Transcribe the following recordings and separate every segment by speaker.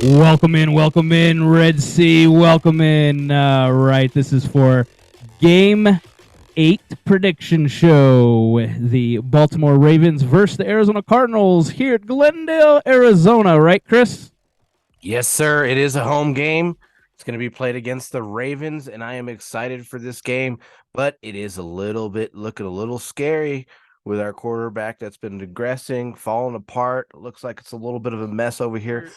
Speaker 1: Welcome in, Red Sea. Welcome in. Right, this is for Game 8 prediction show. The Baltimore Ravens versus the Arizona Cardinals here at Glendale, Arizona. Right, Chris?
Speaker 2: Yes, sir. It is a home game. It's going to be played against the Ravens, and I am excited for this game, but it is looking a little scary with our quarterback that's been digressing, falling apart. It looks like it's a little bit of a mess over here.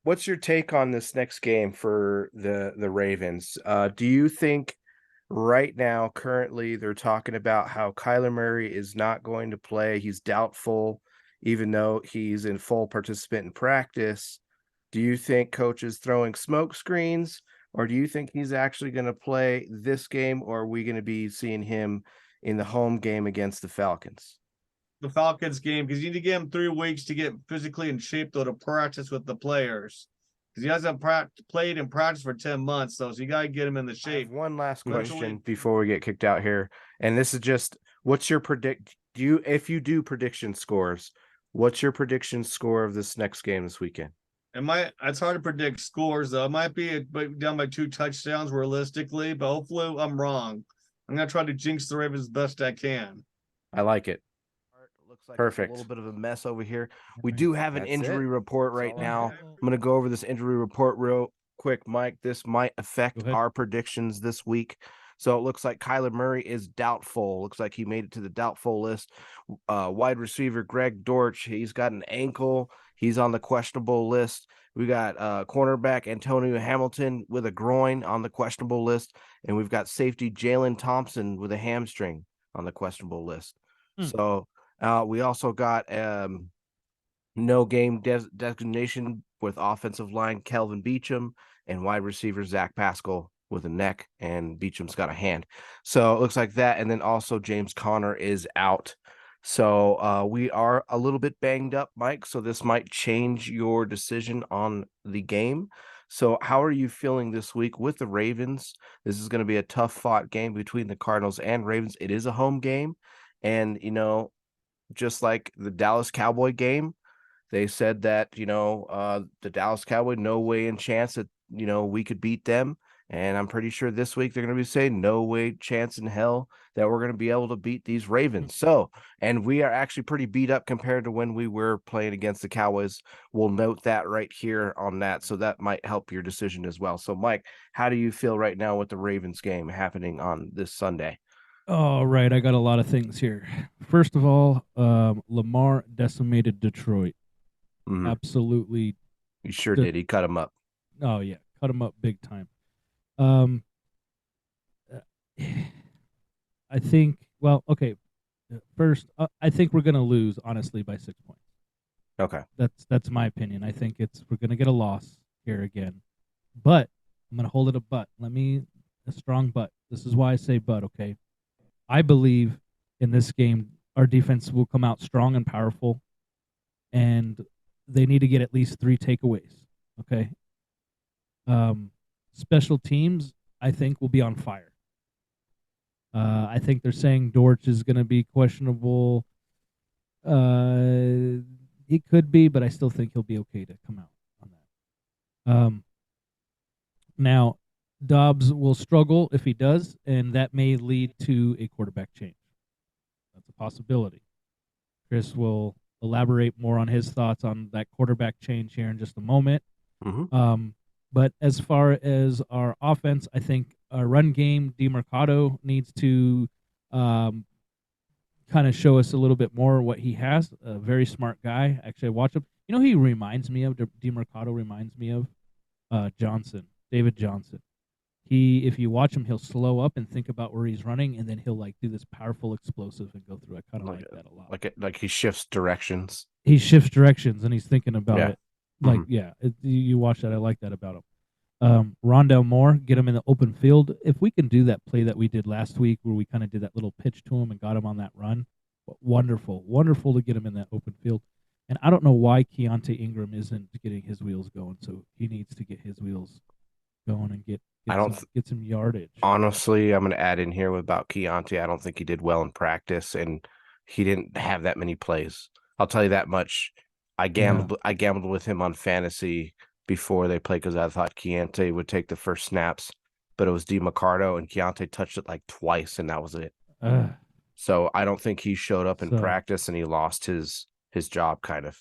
Speaker 2: What's your take on this next game for the Ravens? Do you think right now, currently, they're talking about how Kyler Murray is not going to play? He's doubtful, even though he's in full participant in practice. Do you think coach is throwing smoke screens, or do you think he's actually going to play this game, or are we going to be seeing him in the home game against the Falcons?
Speaker 3: The Falcons game because you need to give him 3 weeks to get physically in shape though to practice with the players because he hasn't played in practice for 10 months though, so you got to get him in the shape.
Speaker 2: One last question before we get kicked out here, and this is just what's your if you do prediction scores, what's your prediction score of this next game this weekend?
Speaker 3: It's hard to predict scores though. It might be down by 2 touchdowns realistically, but hopefully I'm wrong. I'm gonna try to jinx the Ravens best I can.
Speaker 2: I like it. Looks like perfect. A little bit of a mess over here. We do have an injury report right now. I'm going to go over this injury report real quick, Mike. This might affect our predictions this week. So it looks like Kyler Murray is doubtful. Looks like he made it to the doubtful list. Wide receiver Greg Dortch, he's got an ankle. He's on the questionable list. We got cornerback Antonio Hamilton with a groin on the questionable list. And we've got safety Jalen Thompson with a hamstring on the questionable list. So we also got no game designation with offensive line Kelvin Beachum and wide receiver Zach Pascal with a neck, and Beacham's got a hand. So it looks like that. And then also James Conner is out. So we are a little bit banged up, Mike. So this might change your decision on the game. So how are you feeling this week with the Ravens? This is going to be a tough fought game between the Cardinals and Ravens. It is a home game. And, just like the Dallas Cowboy game, they said that, the Dallas Cowboy, no way in chance that, we could beat them. And I'm pretty sure this week they're going to be saying no way chance in hell that we're going to be able to beat these Ravens. So, and we are actually pretty beat up compared to when we were playing against the Cowboys. We'll note that right here on that. So that might help your decision as well. So Mike, how do you feel right now with the Ravens game happening on this Sunday?
Speaker 1: All right, I got a lot of things here. First of all, Lamar decimated Detroit.
Speaker 2: Mhm.
Speaker 1: Absolutely.
Speaker 2: He sure did. He cut him up.
Speaker 1: Oh yeah, cut him up big time. I think. Well, okay. First, I think we're gonna lose honestly by 6 points.
Speaker 2: Okay.
Speaker 1: That's my opinion. I think we're gonna get a loss here again, but I'm gonna hold it a strong but. This is why I say but. Okay. I believe in this game, our defense will come out strong and powerful, and they need to get at least 3 takeaways. Okay. Special teams, I think, will be on fire. I think they're saying Dortch is going to be questionable. He could be, but I still think he'll be okay to come out on that. Now, Dobbs will struggle if he does, and that may lead to a quarterback change. That's a possibility. Chris will elaborate more on his thoughts on that quarterback change here in just a moment.
Speaker 2: Mm-hmm.
Speaker 1: But as far as our offense, I think our run game, DeMarcado needs to kind of show us a little bit more what he has. A very smart guy. Actually, I watch him. He reminds me of DeMarcado. Reminds me of David Johnson. If you watch him, he'll slow up and think about where he's running, and then he'll do this powerful explosive and go through. I kind of like that a lot.
Speaker 2: Like he shifts directions.
Speaker 1: He shifts directions, and he's thinking about it.
Speaker 2: Mm-hmm.
Speaker 1: You watch that. I like that about him. Rondell Moore, get him in the open field. If we can do that play that we did last week, where we kind of did that little pitch to him and got him on that run, wonderful to get him in that open field. And I don't know why Keontae Ingram isn't getting his wheels going. So he needs to get his wheels going and get some yardage.
Speaker 2: Honestly, I'm going to add in here about Keontae. I don't think he did well in practice, and he didn't have that many plays. I'll tell you that much. I gambled with him on fantasy before they played because I thought Keontae would take the first snaps, but it was DeMarcado and Keontae touched it like twice, and that was it. So I don't think he showed up in practice, and he lost his job kind of.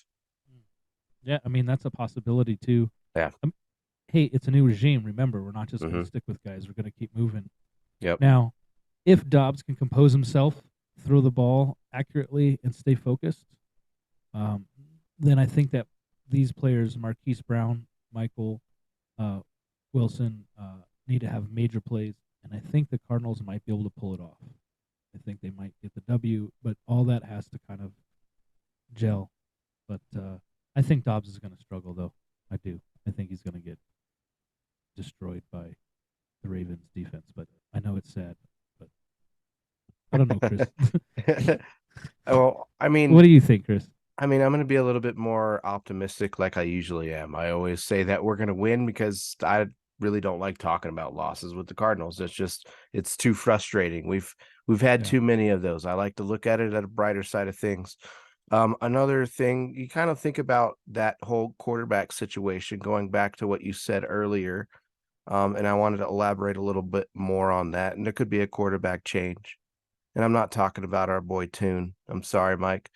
Speaker 1: Yeah, I mean that's a possibility too.
Speaker 2: Yeah.
Speaker 1: Hey, it's a new regime. Remember, we're not just going to stick with guys. We're going to keep moving.
Speaker 2: Yep.
Speaker 1: Now, if Dobbs can compose himself, throw the ball accurately, and stay focused, then I think that these players, Marquise Brown, Michael, Wilson, need to have major plays, and I think the Cardinals might be able to pull it off. I think they might get the W, but all that has to kind of gel. But I think Dobbs is going to struggle, though. I do. I think he's going to get destroyed by the Ravens defense, but I know it's sad. But I don't know, Chris.
Speaker 2: Well, I mean,
Speaker 1: what do you think, Chris?
Speaker 2: I mean, I'm going to be a little bit more optimistic like I usually am. I always say that we're going to win because I really don't like talking about losses with the Cardinals. It's too frustrating. We've had too many of those. I like to look at it at a brighter side of things. Another thing, you kind of think about that whole quarterback situation, going back to what you said earlier. And I wanted to elaborate a little bit more on that. And there could be a quarterback change. And I'm not talking about our boy Tune. I'm sorry, Mike.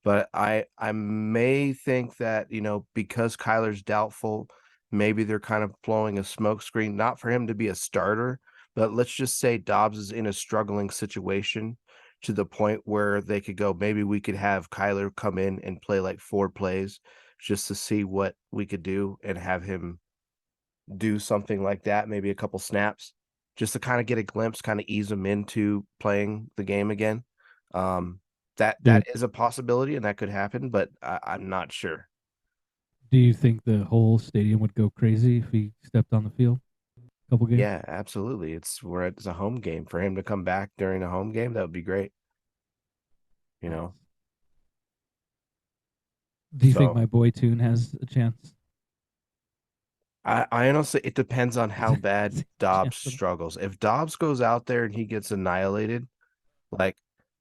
Speaker 2: But I may think that, because Kyler's doubtful, maybe they're kind of blowing a smokescreen, not for him to be a starter, but let's just say Dobbs is in a struggling situation to the point where they could go, maybe we could have Kyler come in and play like 4 plays just to see what we could do and have him do something like that, maybe a couple snaps, just to kind of get a glimpse, kind of ease him into playing the game again. That is a possibility and that could happen, but I'm not sure.
Speaker 1: Do you think the whole stadium would go crazy if he stepped on the field? A couple games?
Speaker 2: Yeah, absolutely. It's a home game. For him to come back during a home game, that would be great.
Speaker 1: Do you think my boy Tune has a chance?
Speaker 2: I honestly, it depends on how bad Dobbs struggles. If Dobbs goes out there and he gets annihilated, like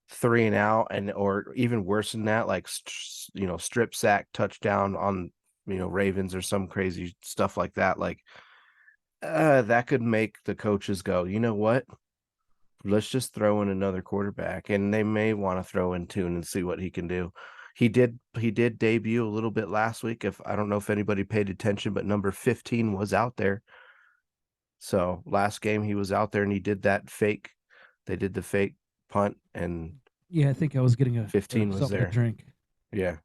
Speaker 2: 3 and out, or even worse than that, like strip sack touchdown on Ravens or some crazy stuff like that, like that could make the coaches go, you know what? Let's just throw in another quarterback, and they may want to throw in Tune and see what he can do. He did debut a little bit last week. I don't know if anybody paid attention, but number 15 was out there. So last game he was out there and he did that fake. They did the fake punt, and
Speaker 1: yeah, I think I was getting
Speaker 2: 15 was there.
Speaker 1: To drink.
Speaker 2: Yeah,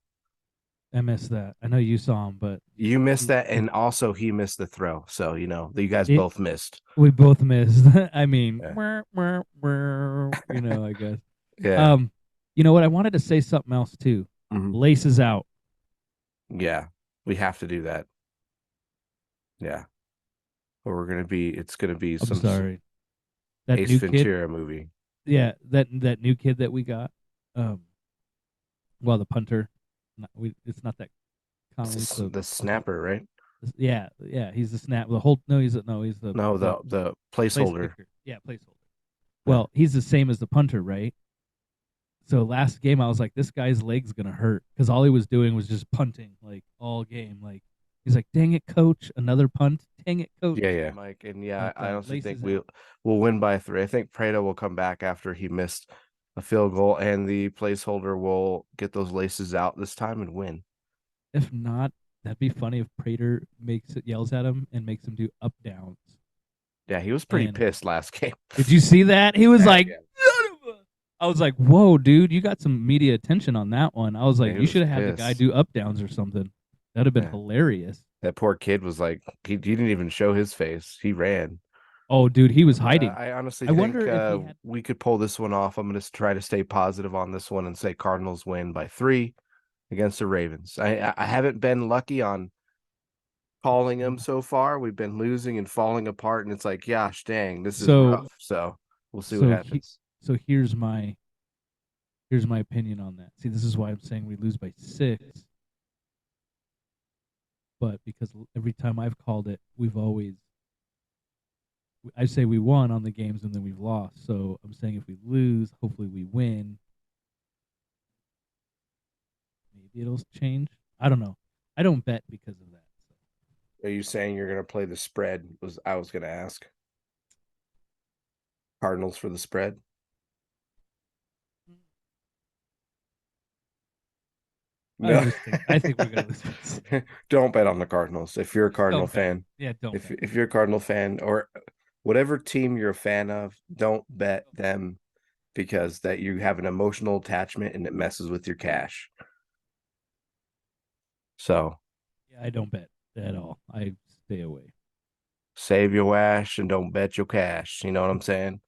Speaker 1: I missed that. I know you saw him, but
Speaker 2: you missed that, and also he missed the throw. So you guys both missed.
Speaker 1: We both missed. I mean, I guess.
Speaker 2: Yeah.
Speaker 1: You know what? I wanted to say something else too. Laces out.
Speaker 2: Yeah, we have to do that. Yeah, or it's gonna be
Speaker 1: I'm sorry. That
Speaker 2: Ace
Speaker 1: new
Speaker 2: Ventura movie.
Speaker 1: Yeah, that new kid that we got. Well, the punter. It's not that common.
Speaker 2: It's the snapper, right?
Speaker 1: Yeah, he's the snap. The
Speaker 2: placeholder.
Speaker 1: Yeah, placeholder. Well, he's the same as the punter, right? So last game, I was like, this guy's leg's gonna hurt because all he was doing was just punting like all game. Like he's like, dang it, coach, another punt. Dang it, coach.
Speaker 2: Yeah, Mike, and I honestly think we'll win by 3. I think Prado will come back after he missed a field goal, and the placeholder will get those laces out this time and win.
Speaker 1: If not, that'd be funny if Prater yells at him and makes him do up downs.
Speaker 2: Yeah, he was pretty pissed last game.
Speaker 1: Did you see that? He was like, I was like, whoa, dude, you got some media attention on that one. I was like, you should have had the guy do up downs or something. That'd have been hilarious.
Speaker 2: That poor kid was like, he didn't even show his face. He ran.
Speaker 1: Oh, dude, he was hiding.
Speaker 2: I honestly think we could pull this one off. I'm going to try to stay positive on this one and say Cardinals win by 3 against the Ravens. I haven't been lucky on calling them so far. We've been losing and falling apart, and it's like, gosh, dang, this is rough. So we'll see what happens.
Speaker 1: So here's my opinion on that. See, this is why I'm saying we lose by 6. But because every time I've called it, I say we won on the games and then we've lost. So I'm saying if we lose, hopefully we win. Maybe it'll change. I don't know. I don't bet because of that.
Speaker 2: Are you saying you're going to play the spread? I was going to ask. Cardinals for the spread.
Speaker 1: No. I think we're going to lose.
Speaker 2: Don't bet on the Cardinals if you're a Cardinal fan.
Speaker 1: Yeah, don't.
Speaker 2: If you're a Cardinal fan or whatever team you're a fan of, don't bet them because that you have an emotional attachment and it messes with your cash. So,
Speaker 1: yeah, I don't bet at all. I stay away.
Speaker 2: Save your ash and don't bet your cash. You know what I'm saying?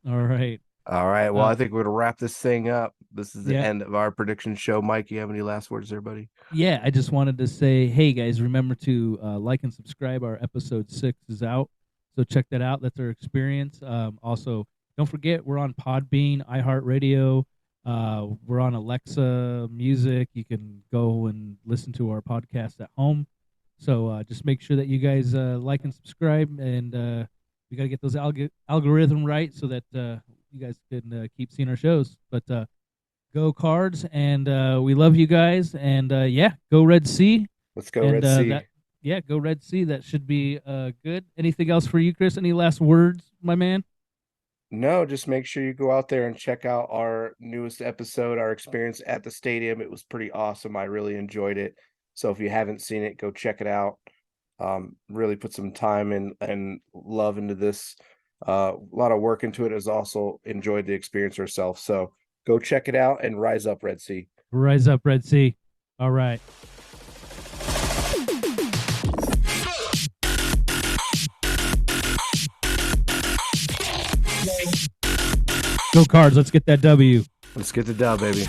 Speaker 1: All right.
Speaker 2: All right. Well, I think we're going to wrap this thing up. This is the end of our prediction show. Mike, you have any last words there, buddy?
Speaker 1: Yeah, I just wanted to say, hey, guys, remember to like and subscribe. Our episode 6 is out. So check that out. That's our experience. Also, don't forget, we're on Podbean, iHeartRadio. We're on Alexa Music. You can go and listen to our podcast at home. So just make sure that you guys like and subscribe. And we got to get those algorithm right so that you guys can keep seeing our shows. But go Cards, and we love you guys. And yeah, go Red Sea.
Speaker 2: Let's go Red Sea.
Speaker 1: Go Red Sea. That should be good. Anything else for you, Chris? Any last words, my man?
Speaker 2: No, just make sure you go out there and check out our newest episode, our experience at the stadium. It was pretty awesome. I really enjoyed it. So if you haven't seen it, go check it out. Really put some time and love into this. A lot of work into it. Has also enjoyed the experience herself. So go check it out and rise up, Red Sea.
Speaker 1: Rise up, Red Sea. All right. Go Cards. Let's get that W.
Speaker 2: Let's get the dub, baby.